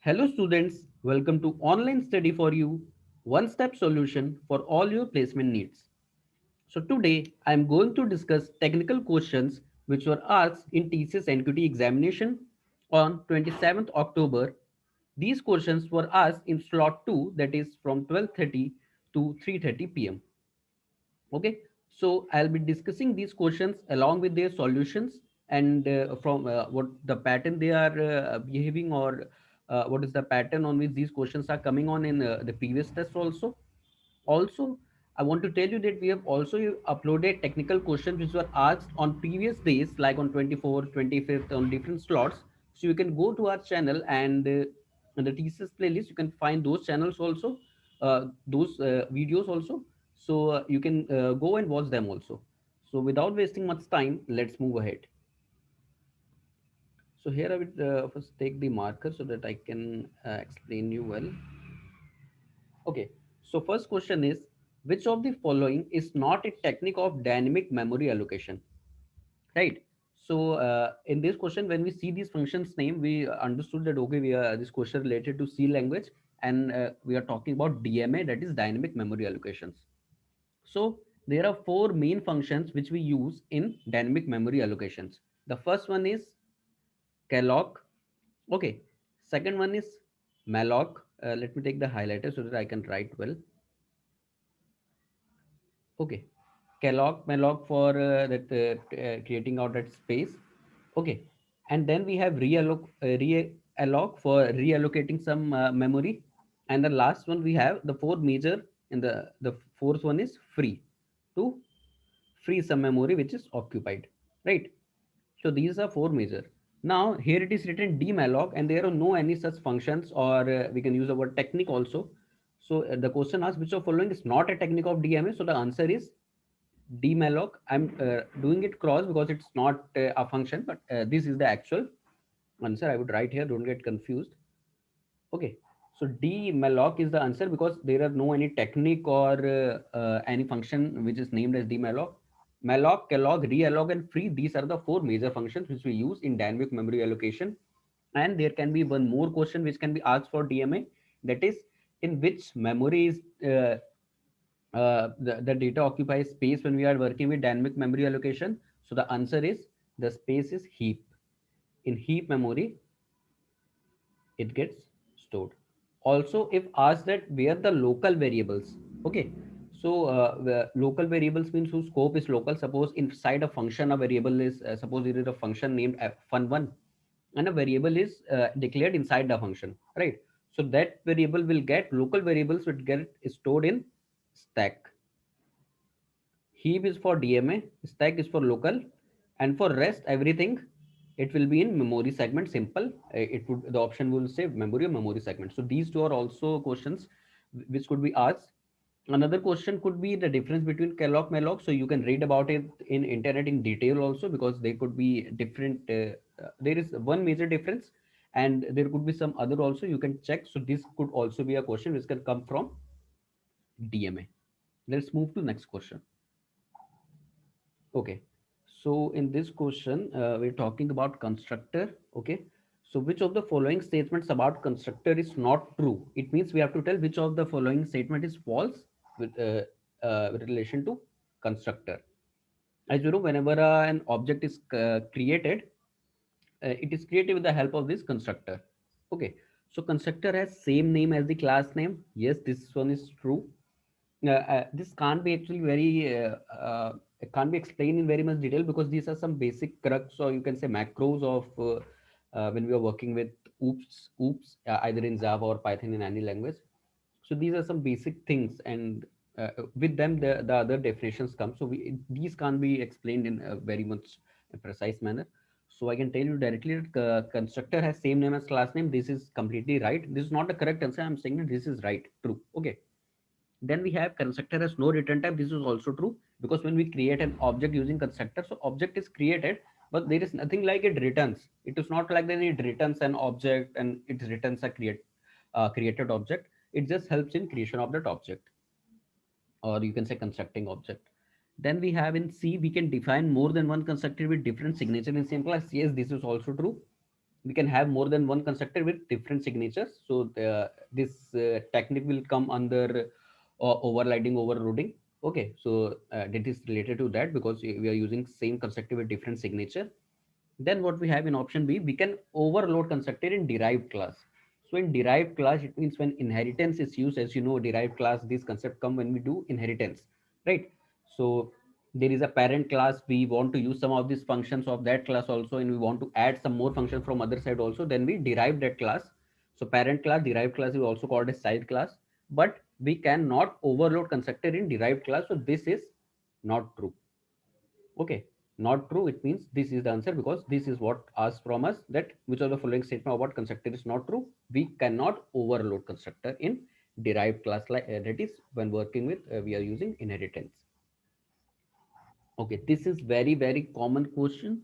Hello students, welcome to Online Study for You, one-step solution for all your placement needs. So today I am going to discuss technical questions which were asked in TCS NQT examination on 27th October. These questions were asked in slot 2, that is from 12:30 to 3:30 p.m. Okay, so I'll be discussing these questions along with their solutions and from what the pattern they are behaving, or what is the pattern on which these questions are coming on in the previous test also. Also, I want to tell you that we have also uploaded technical questions which were asked on previous days, like on 24th, 25th, on different slots. So you can go to our channel and in the TCS playlist, you can find those channels also, those videos also. So you can go and watch them also. So without wasting much time, let's move ahead. So here I will first take the marker so that I can explain you well. Okay, so first question is, which of the following is not a technique of dynamic memory allocation? Right. So in this question, when we see these functions name, we understood that okay, we are this question related to C language, and we are talking about DMA, that is dynamic memory allocations. So there are four main functions which we use in dynamic memory allocations. The first one is calloc. Okay. Second one is malloc. Let me take the highlighter so that I can write well. Okay, calloc malloc for that creating out that space. Okay, and then we have realloc for reallocating some memory, and the last one we have the four major, and the fourth one is free, to free some memory which is occupied, right? So these are four major. Now here it is written dmalloc, and there are no any such functions, or we can use the word technique also. So the question asks which of following is not a technique of DMA. So the answer is dmalloc. I'm doing it cross because it's not a function, but this is the actual answer. I would write here. Don't get confused. Okay. So dmalloc is the answer because there are no any technique or any function which is named as dmalloc. Malloc, calloc, realloc, and free. These are the four major functions which we use in dynamic memory allocation. And there can be one more question which can be asked for DMA. That is, in which memory is the data occupies space when we are working with dynamic memory allocation. So the answer is the space is heap. In heap memory, it gets stored. Also, if asked that where the local variables, okay, so the local variables means whose scope is local. Suppose inside a function, a variable is suppose it is a function named fun1, and a variable is declared inside the function, right? So that variable will get local variables will get stored in stack. Heap is for DMA, stack is for local, and for rest everything it will be in memory segment. Simple. It would, the option will say memory or memory segment. So these two are also questions which could be asked. Another question could be the difference between calloc malloc. So you can read about it in internet in detail also, because they could be different. There is one major difference, and there could be some other also. You can check. So this could also be a question which can come from DMA. Let's move to next question. Okay, so in this question, we're talking about constructor. Okay, so which of the following statements about constructor is not true? It means we have to tell which of the following statement is false with relation to constructor. As you know, whenever an object is created, it is created with the help of this constructor. Okay, so constructor has same name as the class name. Yes, this one is true. This can't be actually very it can't be explained in very much detail, because these are some basic crux, or you can say macros of when we are working with oops either in Java or Python, in any language. So these are some basic things, and with them the other definitions come. So these can't be explained in a very much precise manner. So I can tell you directly that constructor has same name as class name. This is completely right. This is not the correct answer. I'm saying that this is right, true. Okay, then we have constructor has no return type. This is also true, because when we create an object using constructor, so object is created, but there is nothing like it returns. It is not like that it returns an object and it returns a created object. It just helps in creation of that object, or you can say constructing object. Then we have in C, we can define more than one constructor with different signature in same class. Yes, this is also true. We can have more than one constructor with different signatures. So this technique will come under overriding overloading. Okay, so that is related to that because we are using same constructor with different signature. Then what we have in option B, we can overload constructor in derived class. So in derived class, it means when inheritance is used, as you know, derived class, this concept come when we do inheritance, right? So there is a parent class, we want to use some of these functions of that class also, and we want to add some more functions from other side also, then we derive that class. So parent class, derived class is also called as child class, but we cannot overload constructor in derived class. So this is not true. Okay, not true. It means this is the answer because this is what asked from us, that which of the following statement about constructor is not true. We cannot overload constructor in derived class, like that is when working with we are using inheritance. Okay, this is very common question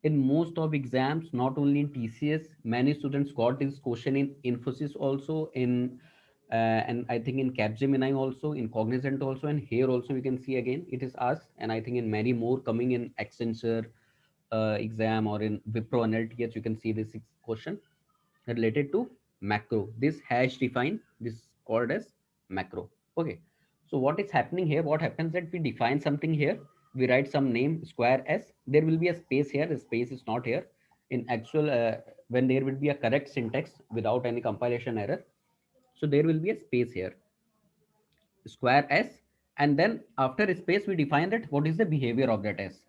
in most of exams, not only in TCS. Many students got this question in Infosys also, in and I think in Capgemini also, in Cognizant also, and here also we can see again it is asked, and I think in many more coming in Accenture exam or in Wipro and LTS, you can see this question related to macro. This hash define, this called as macro. Okay, so what is happening here, what happens that we define something here, we write some name square s, there will be a space here, the space is not here in actual when there will be a correct syntax without any compilation error. So there will be a space here, square s, and then after a space we define that what is the behavior of that s.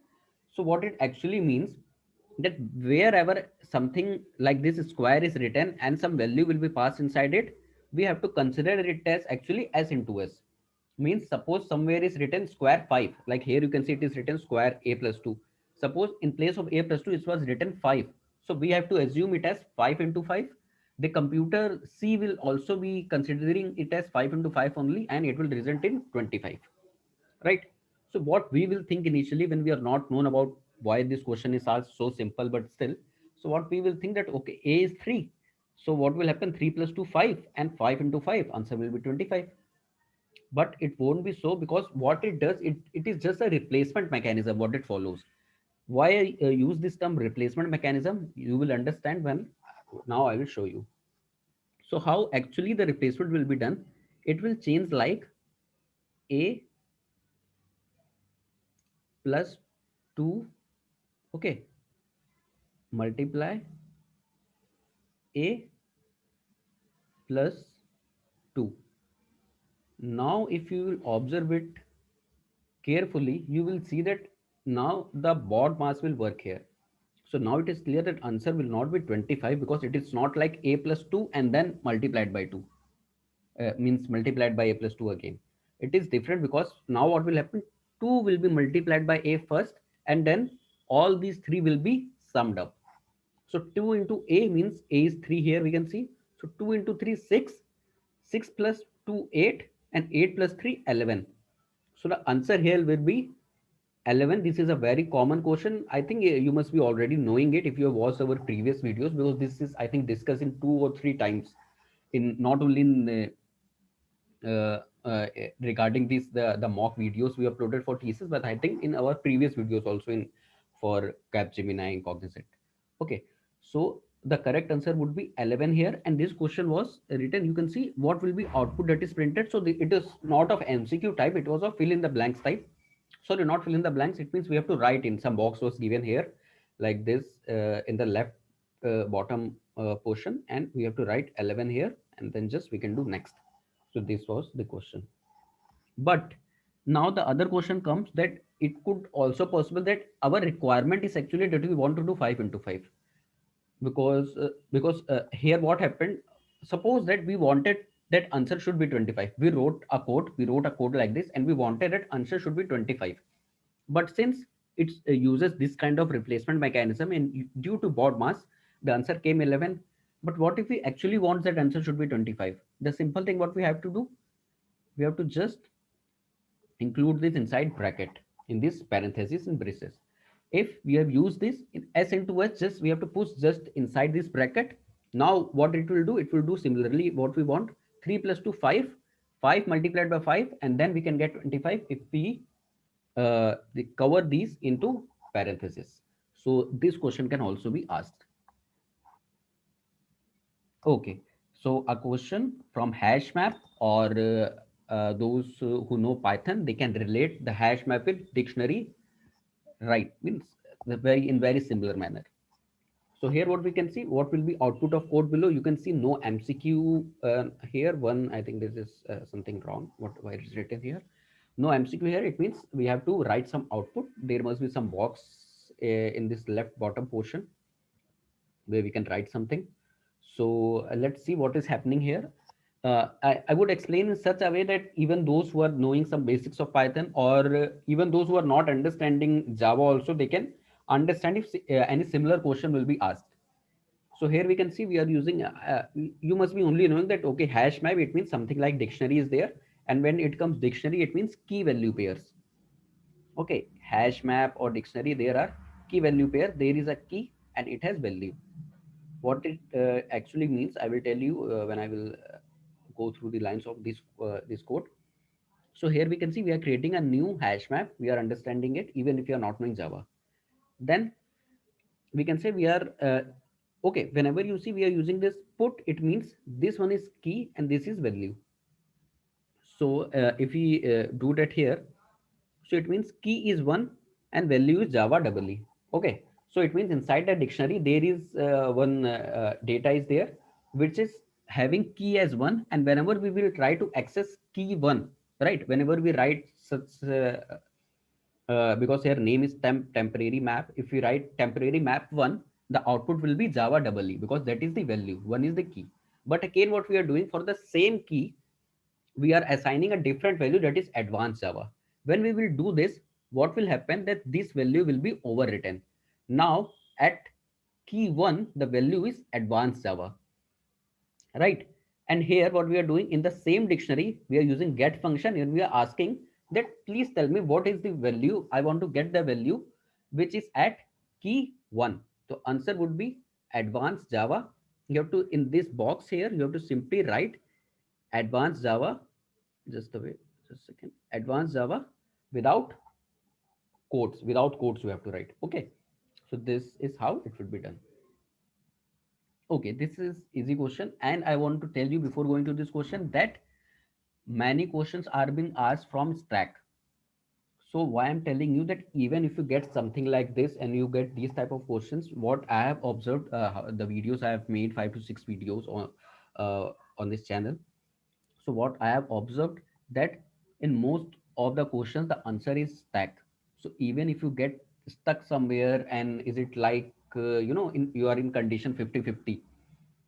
So what it actually means, that wherever something like this square is written and some value will be passed inside it, we have to consider it as actually s into s. Means suppose somewhere is written square 5, like here you can see it is written square a plus 2. Suppose in place of a plus 2 it was written 5, so we have to assume it as 5 into 5. The computer C will also be considering it as 5 into 5 only, and it will result in 25, right? So what we will think initially when we are not known about why this question is asked, so simple but still, so what we will think that okay, a is 3, so what will happen, 3 plus 2 5, and 5 into 5 answer will be 25. But it won't be so, because what it does, it is just a replacement mechanism what it follows. Why I use this term replacement mechanism, you will understand when now I will show you. So how actually the replacement will be done, it will change like a plus 2, okay, multiply a plus 2. Now if you will observe it carefully, you will see that now the bod mass will work here. So now it is clear that answer will not be 25, because it is not like a plus 2 and then multiplied by 2, means multiplied by a plus 2 again. It is different because now what will happen, 2 will be multiplied by a first, and then all these three will be summed up. So 2 into a means a is 3 here we can see. So 2 into 3 6, 6 plus 2 8, and 8 plus 3 11. So the answer here will be 11. This is a very common question. I think you must be already knowing it if you have watched our previous videos, because this is I think discussed in 2 or 3 times, in not only in regarding this the mock videos we uploaded for thesis, but I think in our previous videos also in for Capgemini and Cognizant. Okay, so the correct answer would be 11 here, and this question was written. You can see what will be output that is printed. So it is not of MCQ type; it was of fill in the blanks type. Sorry, not fill in the blanks. It means we have to write in some box was given here, like this in the left bottom portion, and we have to write 11 here, and then just we can do next. So this was the question. But now the other question comes, that it could also possible that our requirement is actually that we want to do 5 into 5, because here what happened, suppose that we wanted that answer should be 25. We wrote a code like this, and we wanted that answer should be 25. But since it uses this kind of replacement mechanism, and due to bod mass the answer came 11. But what if we actually want that answer should be 25? The simple thing what we have to do, we have to just include this inside bracket, in this parenthesis and braces. If we have used this in s into s, just we have to push just inside this bracket. Now what it will do, it will do similarly what we want, 3 plus 2 5, 5 multiplied by 5, and then we can get 25 if we cover these into parentheses. So this question can also be asked. Okay, so a question from hash map or those who know Python, they can relate the hash map with dictionary, right? Means the very in very similar manner. So here what we can see, what will be output of code below? You can see no MCQ here. One, I think this is something wrong. What why is written here? No MCQ here. It means we have to write some output. There must be some box in this left bottom portion where we can write something. So let's see what is happening here. I would explain in such a way that even those who are knowing some basics of Python or even those who are not understanding Java also, they can understand if any similar question will be asked. So here we can see we are using, you must be only knowing that, okay, hash map, it means something like dictionary is there. And when it comes dictionary, it means key value pairs. Okay, hash map or dictionary, there are key value pair. There is a key and it has value. What it actually means, I will tell you when I will go through the lines of this code. So here we can see we are creating a new hash map. We are understanding it even if you are not knowing Java. Then we can say we are okay. Whenever you see we are using this put, it means this one is key and this is value. So if we do that here, so it means key is one and value is Java double E. Okay. So it means inside the dictionary, there is one data is there, which is having key as one. And whenever we will try to access key one, right? Whenever we write such, because here name is temporary map. If we write temporary map one, the output will be Java double E because that is the value. One is the key. But again, what we are doing for the same key, we are assigning a different value that is advanced Java. When we will do this, what will happen that this value will be overwritten. Now at key 1, the value is advanced Java, right? And here what we are doing in the same dictionary, we are using get function and we are asking that please tell me what is the value. I want to get the value which is at key 1. So answer would be advanced Java. You have to, in this box here, you have to simply write advanced Java, just a wait, just a second, advanced Java without quotes, without quotes you have to write. Okay, so this is how it should be done. Okay, this is easy question and I want to tell you before going to this question that many questions are being asked from stack. So why I'm telling you that even if you get something like this and you get these type of questions, what I have observed, the videos I have made 5 to 6 videos on this channel. So what I have observed that in most of the questions, the answer is stack. So even if you get stuck somewhere and is it like, you are in condition 50-50,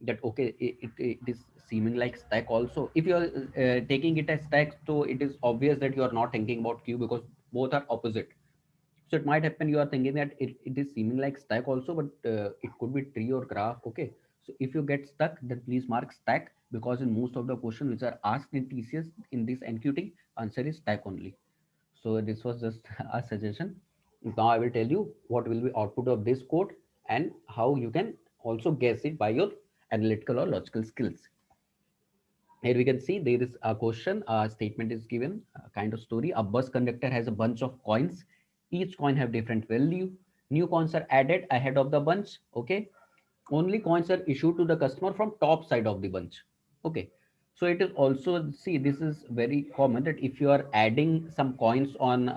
that okay, it is seeming like stack also. If you are taking it as stack, so it is obvious that you are not thinking about queue because both are opposite. So it might happen you are thinking that it is seeming like stack also, but it could be tree or graph. Okay. So if you get stuck, then please mark stack because in most of the questions which are asked in TCS in this NQT, answer is stack only. So this was just a suggestion. Now I will tell you what will be output of this code and how you can also guess it by your analytical or logical skills. Here we can see there is a question, a statement is given, a kind of story. A bus conductor has a bunch of coins. Each coin have different value. New coins are added ahead of the bunch. Okay. Only coins are issued to the customer from top side of the bunch. Okay. So it is also, see, this is very common that if you are adding some coins on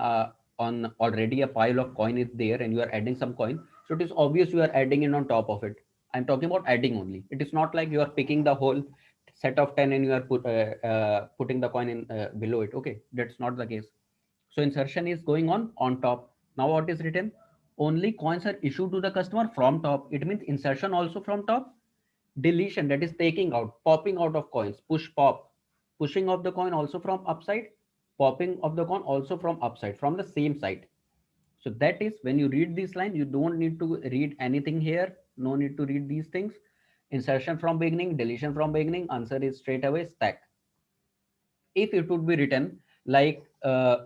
already a pile of coin is there and you are adding some coin, so it is obvious you are adding it on top of it. I'm talking about adding only. It is not like you are picking the whole set of 10 and you are putting the coin in below it. Okay, that's not the case. So insertion is going on top. Now what is written? Only coins are issued to the customer from top. It means insertion also from top. Deletion, that is taking out, popping out of coins, push pop, pushing of the coin also from upside, popping of the coin also from upside, from the same side. So that is when you read this line, you don't need to read anything here. No need to read these things. Insertion from beginning, deletion from beginning, answer is straight away stack. If it would be written like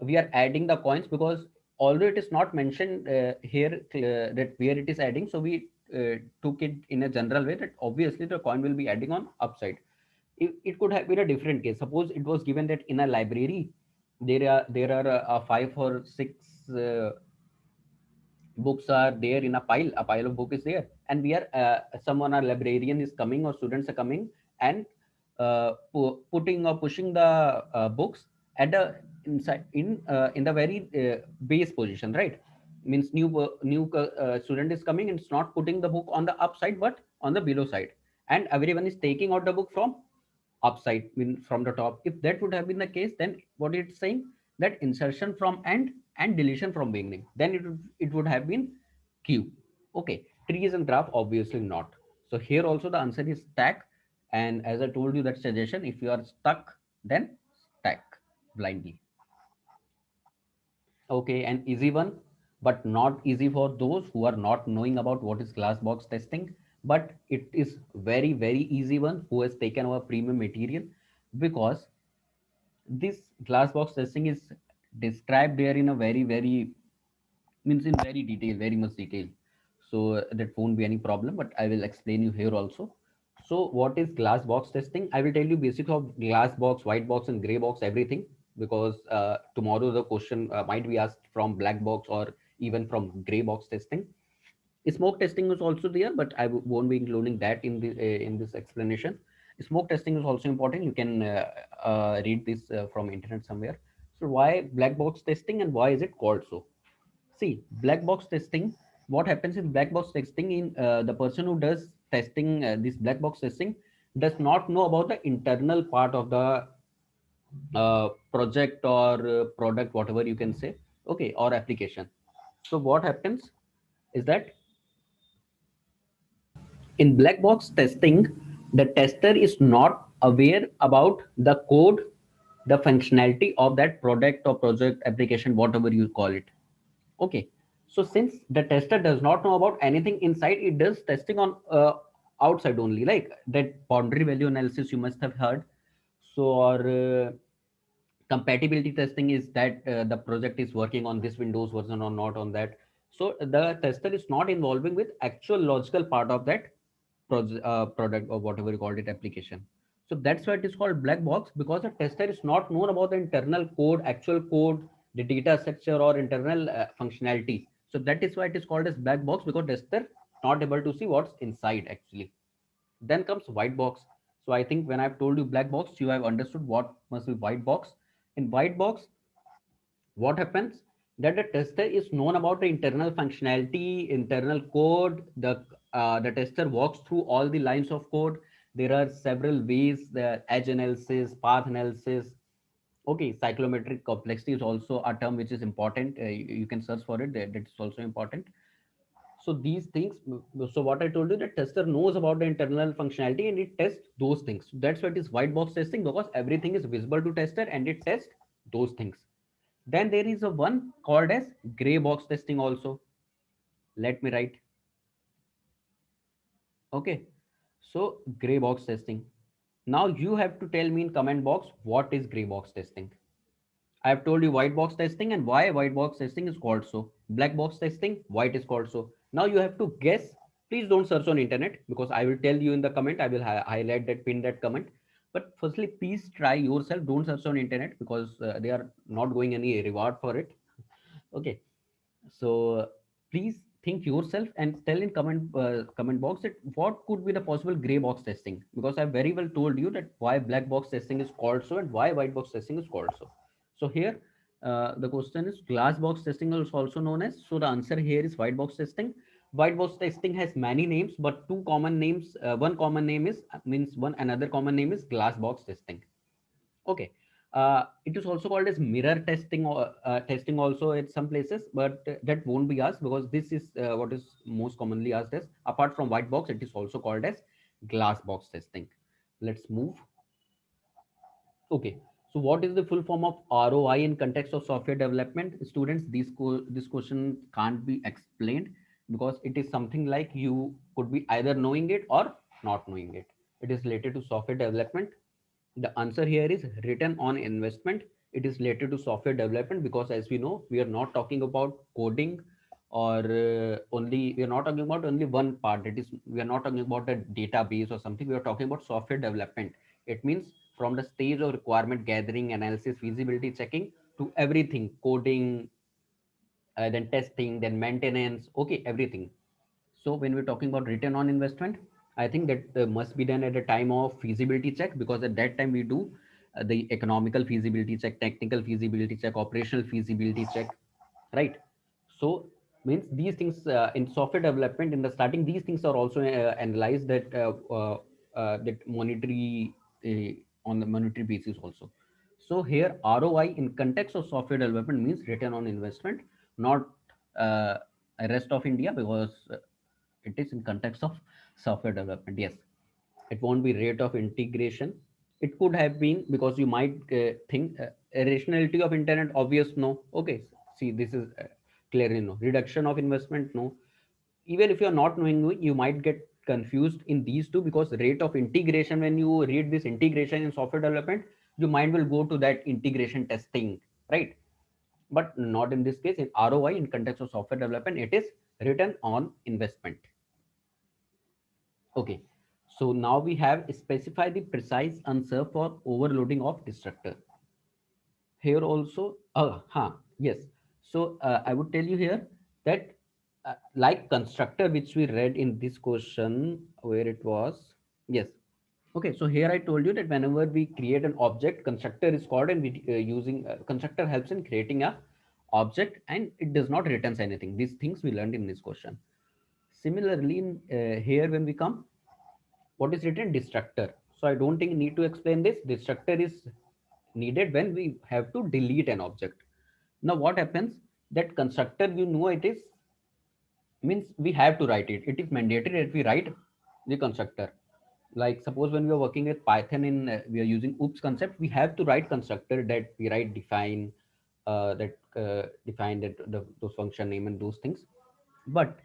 we are adding the coins, because although it is not mentioned here that where it is adding, so we took it in a general way that obviously the coin will be adding on upside. It could have been a different case. Suppose it was given that in a library there are 5 or 6 books are there in a pile of book is there, and we are someone, a librarian is coming or students are coming and putting or pushing the books at the inside in the very base position, right? Means new student is coming and it's not putting the book on the upside but on the below side, and everyone is taking out the book from upside, mean from the top. If that would have been the case, then what it's saying, that insertion from end and deletion from beginning, then it would have been q. Okay, trees and graph obviously not. So here also the answer is stack, and as I told you that suggestion, if you are stuck, then stack blindly. Okay, an easy one, but not easy for those who are not knowing about what is glass box testing. But it is very, very easy one who has taken our premium material, because this glass box testing is described there in a very, very, means in very detail, very much detail. So that won't be any problem, but I will explain you here also. So what is glass box testing? I will tell you basics of glass box, white box and gray box, everything, because tomorrow the question might be asked from black box or even from gray box testing. Smoke testing is also there, but won't be including that in this explanation. Smoke testing is also important. You can read this from internet somewhere. So why black box testing and why is it called so? See, black box testing, what happens in black box testing, in the person who does testing, this black box testing, does not know about the internal part of the project or product, whatever you can say, okay, or application. So what happens is that in black box testing, the tester is not aware about the code, the functionality of that product or project, application, whatever you call it. Okay, so since the tester does not know about anything inside, it does testing on outside only, like that boundary value analysis you must have heard. So or compatibility testing is that the project is working on this Windows version or not on that. So the tester is not involving with actual logical part of that product or whatever you called it, application. So that's why it is called black box, because the tester is not known about the internal code, actual code, the data structure or internal functionality. So that is why it is called as black box, because tester not able to see what's inside actually. Then comes white box. So I think when I've told you black box, you have understood what must be white box. In white box, what happens, that the tester is known about the internal functionality, internal code. The tester walks through all the lines of code. There are several ways: the edge analysis, path analysis. Okay, cyclometric complexity is also a term which is important. You can search for it. That's also important. So these things, so what I told you, the tester knows about the internal functionality and it tests those things. So that's what is white box testing, because everything is visible to tester and it tests those things. Then there is a one called as gray box testing also. Let me write. Okay, so gray box testing. Now you have to tell me in comment box what is gray box testing. I have told you white box testing and why white box testing is called so. Black box testing, white is called so. Now you have to guess. Please don't search on internet, because I will tell you in the comment. I will highlight that, pin that comment. But firstly, please try yourself. Don't search on internet, because they are not going any reward for it. Okay. So please think yourself and tell in comment box that what could be the possible gray box testing, because I very well told you that why black box testing is called so and why white box testing is called so. So here the question is glass box testing is also known as. So the answer here is white box testing. White box testing has many names, but two common names. One common name is means one another common name is glass box testing. Okay. It is also called as mirror testing or testing also at some places, but that won't be asked, because this is what is most commonly asked as. Apart from white box, it is also called as glass box testing. Let's move. Okay. So what is the full form of ROI in context of software development? Students, this question can't be explained, because it is something like you could be either knowing it or not knowing it. It is related to software development. The answer here is return on investment. It is related to software development, because as we know, we are not talking about coding or only, we are not talking about only one part. It is, we are not talking about a database or something. We are talking about software development. It means from the stage of requirement gathering, analysis, feasibility checking, to everything, coding, then testing, then maintenance, okay, everything. So when we're talking about return on investment, I think that must be done at a time of feasibility check, because at that time we do the economical feasibility check, technical feasibility check, operational feasibility check, right? So means these things in software development in the starting, these things are also analyzed that monetary on the monetary basis also. So here ROI in context of software development means return on investment, not uh, rest of India, because it is in context of software development. Yes, it won't be rate of integration. It could have been, because you might think rationality of internet, obvious, no. Okay, see, this is clearly no. Reduction of investment, no. Even if you're not knowing, you might get confused in these two, because rate of integration, when you read this integration in software development, your mind will go to that integration testing, right? But not in this case. In ROI in context of software development, it is return on investment. Okay, so now we have specify the precise answer for overloading of destructor. Here also, yes. So I would tell you here that like constructor, which we read in this question, where it was, yes. Okay, so here I told you that whenever we create an object, constructor is called, and we using constructor helps in creating a object, and it does not returns anything. These things we learned in this question. Similarly, in, here when we come, what is written? Destructor. So I don't think need to explain this. Destructor is needed when we have to delete an object. Now what happens, that constructor, you know, it is means we have to write it. It is mandatory that we write the constructor. Like suppose when we are working with Python in we are using oops concept, we have to write constructor, that we write define that define that those function name and those things. But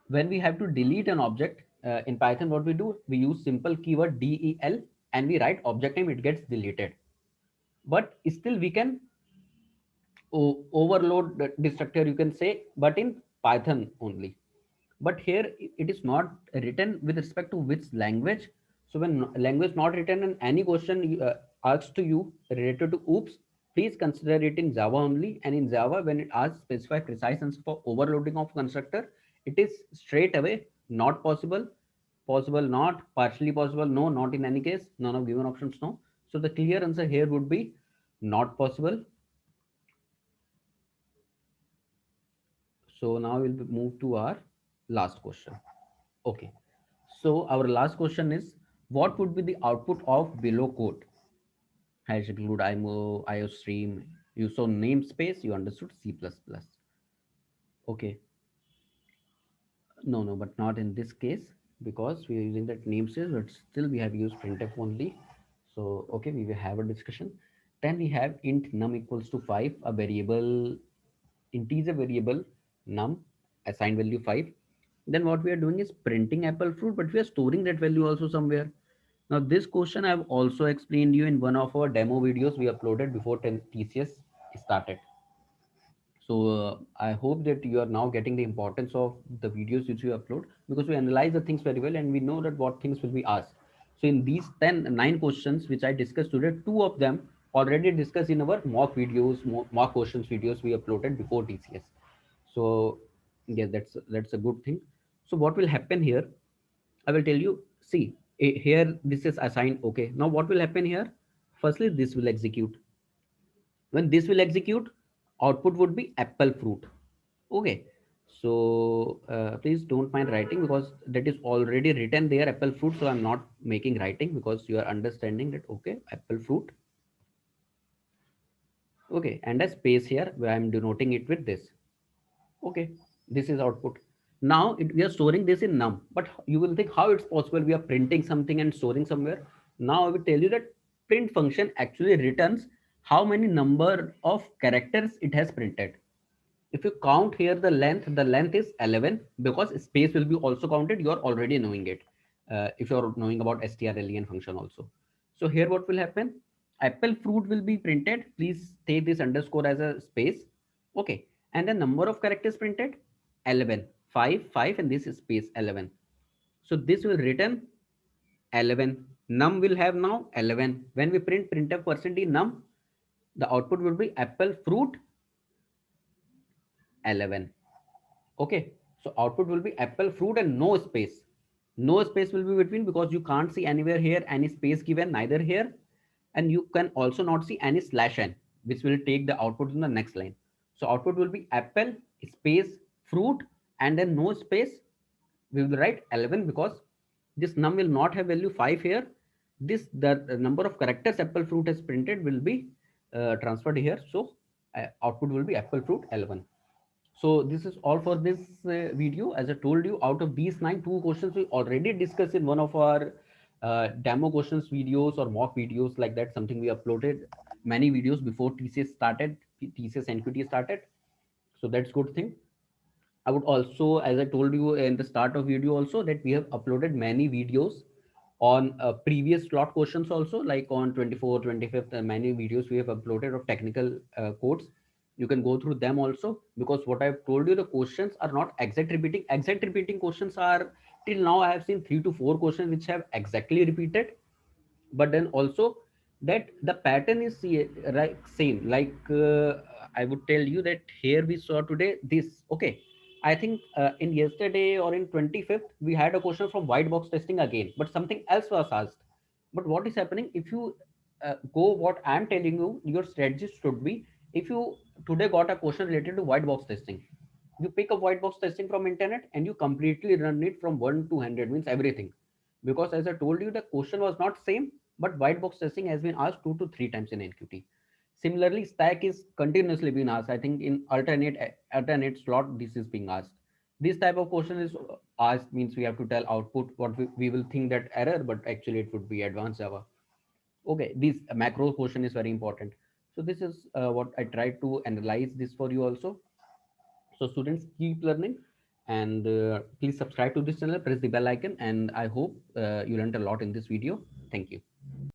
when we have to delete an object in Python, what we do, we use simple keyword del, and we write object name, it gets deleted. But still we can overload the destructor, you can say, but in Python only. But here it is not written with respect to which language. So when language not written in any question asked to you related to oops, please consider it in Java only. And in Java, when it asks specify precise answer for overloading of constructor, it is straight away not possible, possible not, partially possible no, not in any case, none of given options no. So the clear answer here would be not possible. So now we'll move to our last question. Okay. So our last question is, what would be the output of below code? Hash include IMO, IOStream. You saw namespace, you understood C++. Okay. No, but not in this case, because we are using that namespace, but still we have used printf only. So, okay, we will have a discussion. Then we have int num equals to 5, a variable, integer variable num, assigned value 5. Then what we are doing is printing apple fruit, but we are storing that value also somewhere. Now this question I have also explained you in one of our demo videos we uploaded before 10 TCS started. So I hope that you are now getting the importance of the videos which we upload, because we analyze the things very well and we know that what things will be asked. So in these 9 questions which I discussed today, two of them already discussed in our mock videos, mock questions videos we uploaded before TCS. So yeah, that's a good thing. So what will happen here, I will tell you. See, here this is assigned. Okay, now what will happen here? Firstly, this will execute. When this will execute, output would be apple fruit. Okay, so please don't mind writing, because that is already written there, apple fruit. So I'm not making writing, because you are understanding that. Okay, apple fruit. Okay, and a space here where I'm denoting it with this. Okay, this is output. Now we are storing this in num, but you will think how it's possible we are printing something and storing somewhere. Now I will tell you that print function actually returns how many number of characters it has printed. If you count here the length is 11, because space will be also counted. You are already knowing it. If you are knowing about strlen function also. So here what will happen? Apple fruit will be printed. Please take this underscore as a space. Okay. And the number of characters printed 11, 5, 5, and this is space 11. So this will return 11. Num will have now 11. When we printf percent %d num, the output will be apple fruit 11. Okay, so output will be apple fruit and no space. No space will be between because you can't see anywhere here any space given, neither here, and you can also not see any slash n, which will take the output in the next line. So output will be apple space fruit and then no space. We will write 11 because this num will not have value 5 here. This the number of characters apple fruit has printed will be transferred here. So output will be apple fruit 11. So this is all for this video. As I told you, out of these 2 questions we already discussed in one of our demo questions videos or mock videos like that. Something we uploaded many videos before TCS started, TCS NQT started. So that's good thing. I would also, as I told you in the start of video also, that we have uploaded many videos on previous slot questions also, like on 24, 25th, and many videos we have uploaded of technical codes. You can go through them also, because what I've told you, the questions are not exact repeating. Exact repeating questions are, till now I have seen 3 to 4 questions which have exactly repeated, but then also that the pattern is right same, like I would tell you that here we saw today this. Okay, I think in yesterday or in 25th we had a question from white box testing again, but something else was asked. But what is happening, if you go what I'm telling you, your strategy should be, if you today got a question related to white box testing, you pick up white box testing from internet and you completely run it from 1 to 100, means everything. Because as I told you, the question was not same, but white box testing has been asked 2 to 3 times in NQT. Similarly, stack is continuously being asked. I think in alternate slot this is being asked. This type of question is asked, means we have to tell output what we will think that error, but actually it would be advanced Java. Okay, this macro question is very important. So this is what I tried to analyze this for you also. So students, keep learning, and please subscribe to this channel, press the bell icon, and I hope you learned a lot in this video. Thank you.